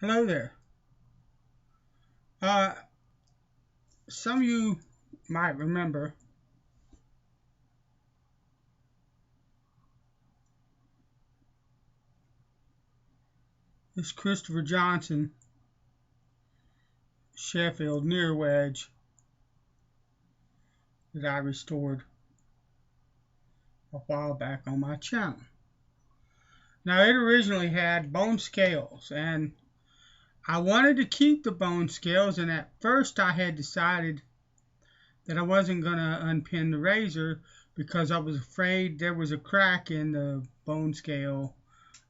Hello there. Uh, some of you might remember this Christopher Johnson Sheffield near wedge that I restored a while back on my channel. Now, it originally had bone scales, and I wanted to keep the bone scales, and at first I had decided that I wasn't going to unpin the razor because I was afraid there was a crack in the bone scale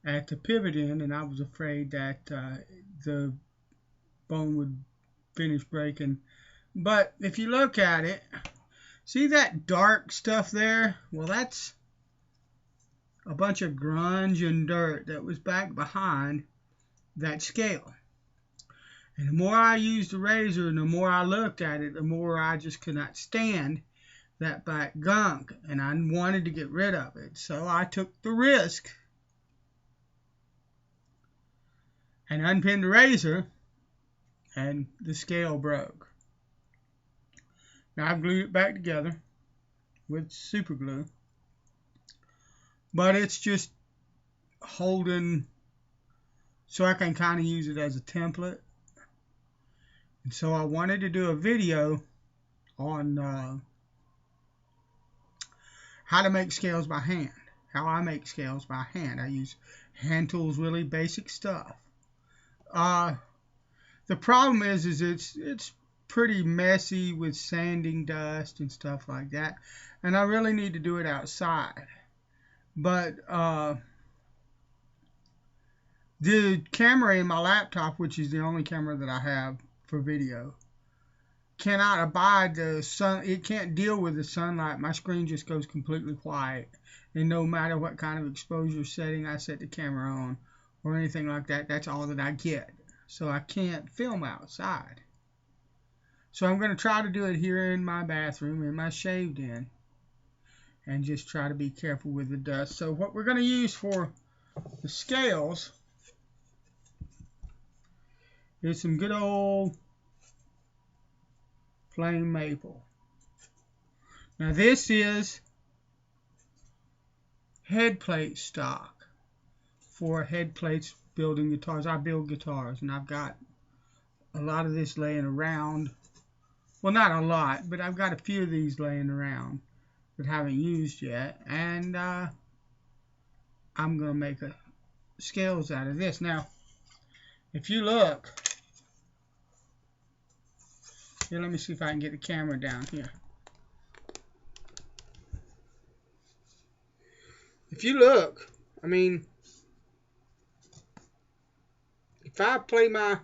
at the pivot end, and I was afraid that the bone would finish breaking. But if you look at it, see that dark stuff there? Well, that's a bunch of grunge and dirt that was back behind that scale. And the more I used the razor and the more I looked at it, the more I just could not stand that back gunk, and I wanted to get rid of it. So I took the risk and unpinned the razor, and the scale broke. Now I've glued it back together with super glue, but it's just holding so I can kind of use it as a template. And so I wanted to do a video on how to make scales by hand, how I make scales by hand. I use hand tools, really basic stuff. The problem is it's pretty messy with sanding dust and stuff like that, and I really need to do it outside. But the camera in my laptop, which is the only camera that I have for video, cannot abide the sun. It can't deal with the sunlight. My screen just goes completely white, and no matter what kind of exposure setting I set the camera on or anything like that, that's all that I get. So I can't film outside. So I'm going to try to do it here in my bathroom, in my shaved in, and just try to be careful with the dust. So what we're going to use for the scales is some good old plain maple. Now this is head plate stock for head plates building guitars. I build guitars, and I've got a lot of this laying around. Well, not a lot, but I've got a few of these laying around that I haven't used yet, and I'm going to make scales out of this. Now, if you look, here, let me see if I can get the camera down here. If you look, I mean, if I play my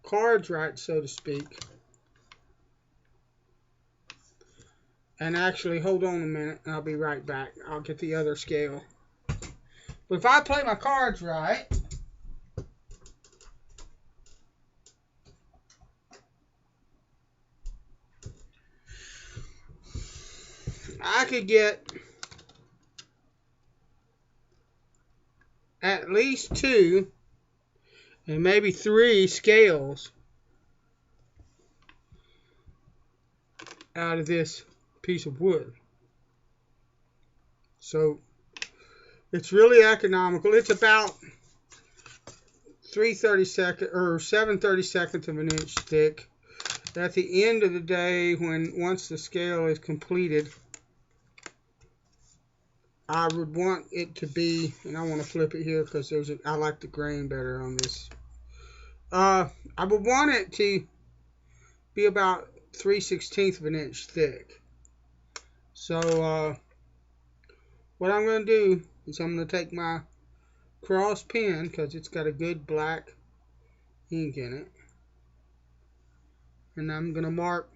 cards right, so to speak, and actually, hold on a minute, and I'll be right back. I'll get the other scale. But if I play my cards right, I could get at least 2 and maybe 3 scales out of this piece of wood. So it's really economical. It's about 3/32 or 7/32 of an inch thick. At the end of the day, once the scale is completed, I would want it to be, and I want to flip it here because I like the grain better on this. I would want it to be about 3/16 of an inch thick. So what I'm going to do is I'm going to take my cross pen, because it's got a good black ink in it, and I'm going to mark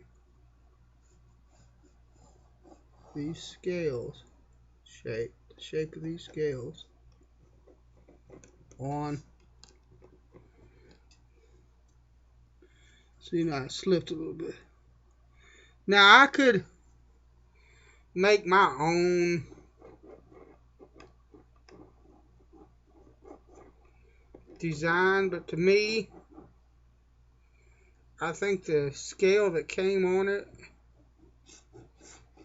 these scales, the shape of these scales on. See, now I slipped a little bit. Now I could make my own design, but to me, I think the scale that came on it,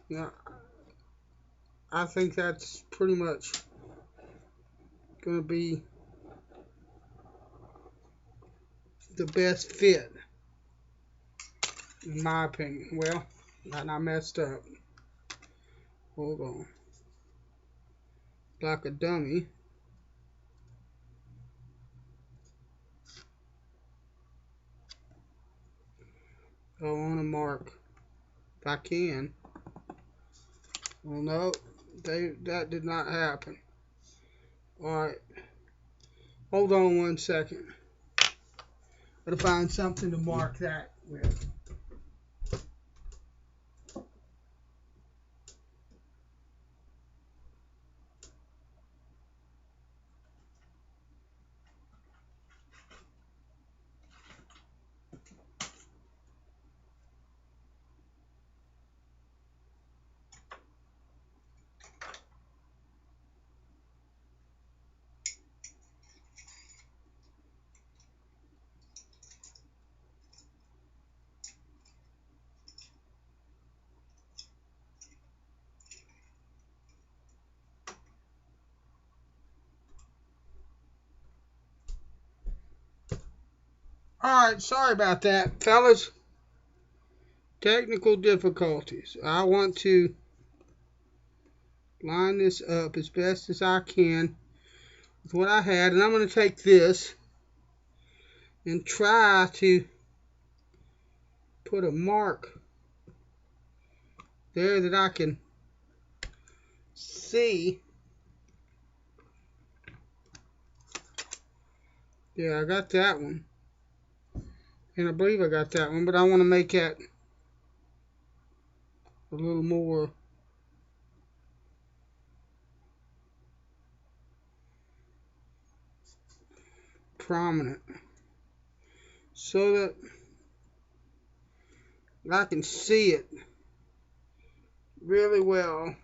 you know, I think that's pretty much going to be the best fit, in my opinion. Well, I messed up. Hold on. Like a dummy. I want to mark if I can. Well, no, that did not happen. Alright. Hold on 1 second. Gotta find something to mark that with. Alright, sorry about that, fellas. Technical difficulties. I want to line this up as best as I can with what I had, and I'm going to take this and try to put a mark there that I can see. Yeah, I got that one. And I believe I got that one, but I want to make that a little more prominent so that I can see it really well,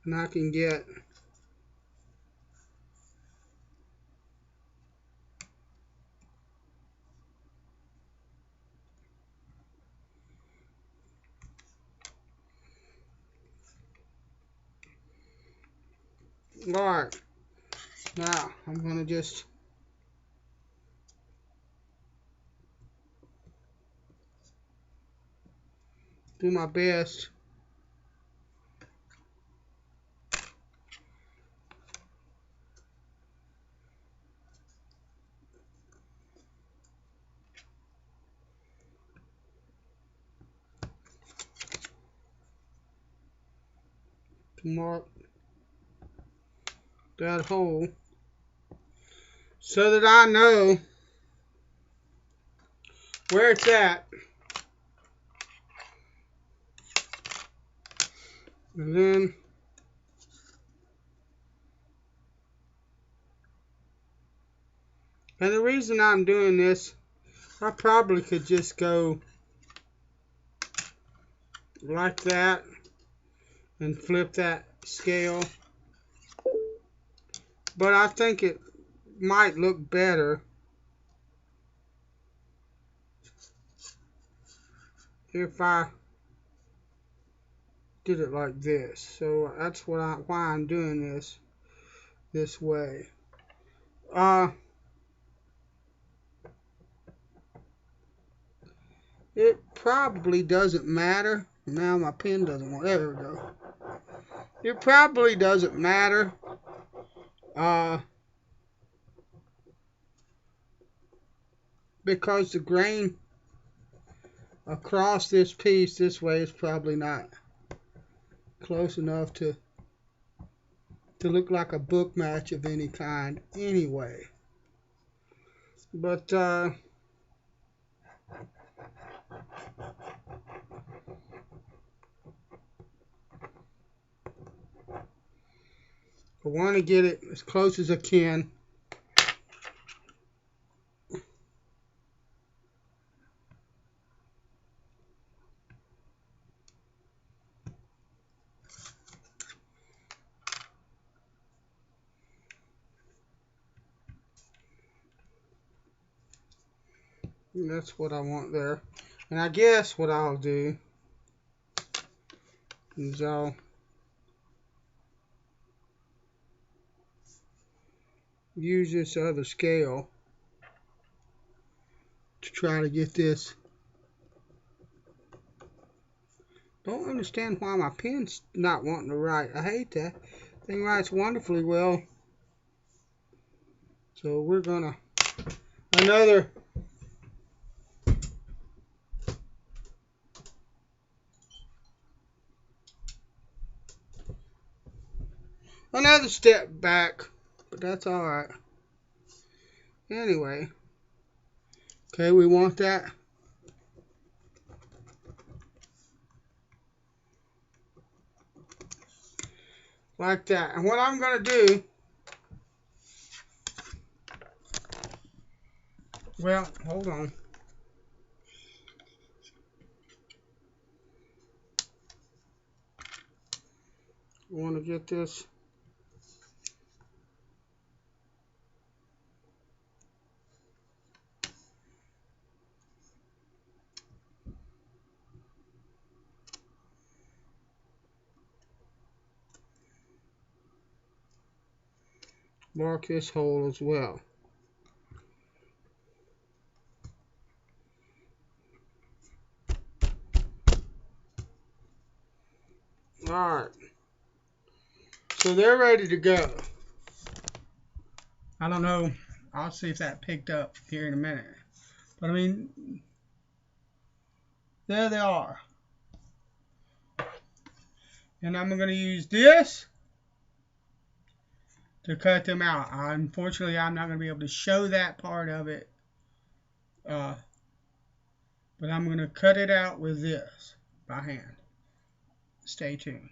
and I can get alright. Now I'm going to just do my best to mark that hole so that I know where it's at. And then the reason I'm doing this, I probably could just go like that and flip that scale, but I think it might look better if I did it like this. So that's why I'm doing this way. It probably doesn't matter. Now my pen doesn't want. There we go. It probably doesn't matter. Because the grain across this piece this way is probably not close enough to look like a book match of any kind anyway. But I want to get it as close as I can. That's what I want there. And I guess what I'll do is I'll use this other scale to try to get this. Don't understand why my pen's not wanting to write. I hate that. Thing writes wonderfully well. So we're gonna another step back, but that's all right. Anyway, okay, we want that. Like that. And what I'm going to do, well, hold on. I want to get this. Mark this hole as well. Alright. So they're ready to go. I don't know. I'll see if that picked up here in a minute. But I mean, there they are. And I'm going to use this to cut them out. Unfortunately, I'm not going to be able to show that part of it. But I'm going to cut it out with this by hand. Stay tuned.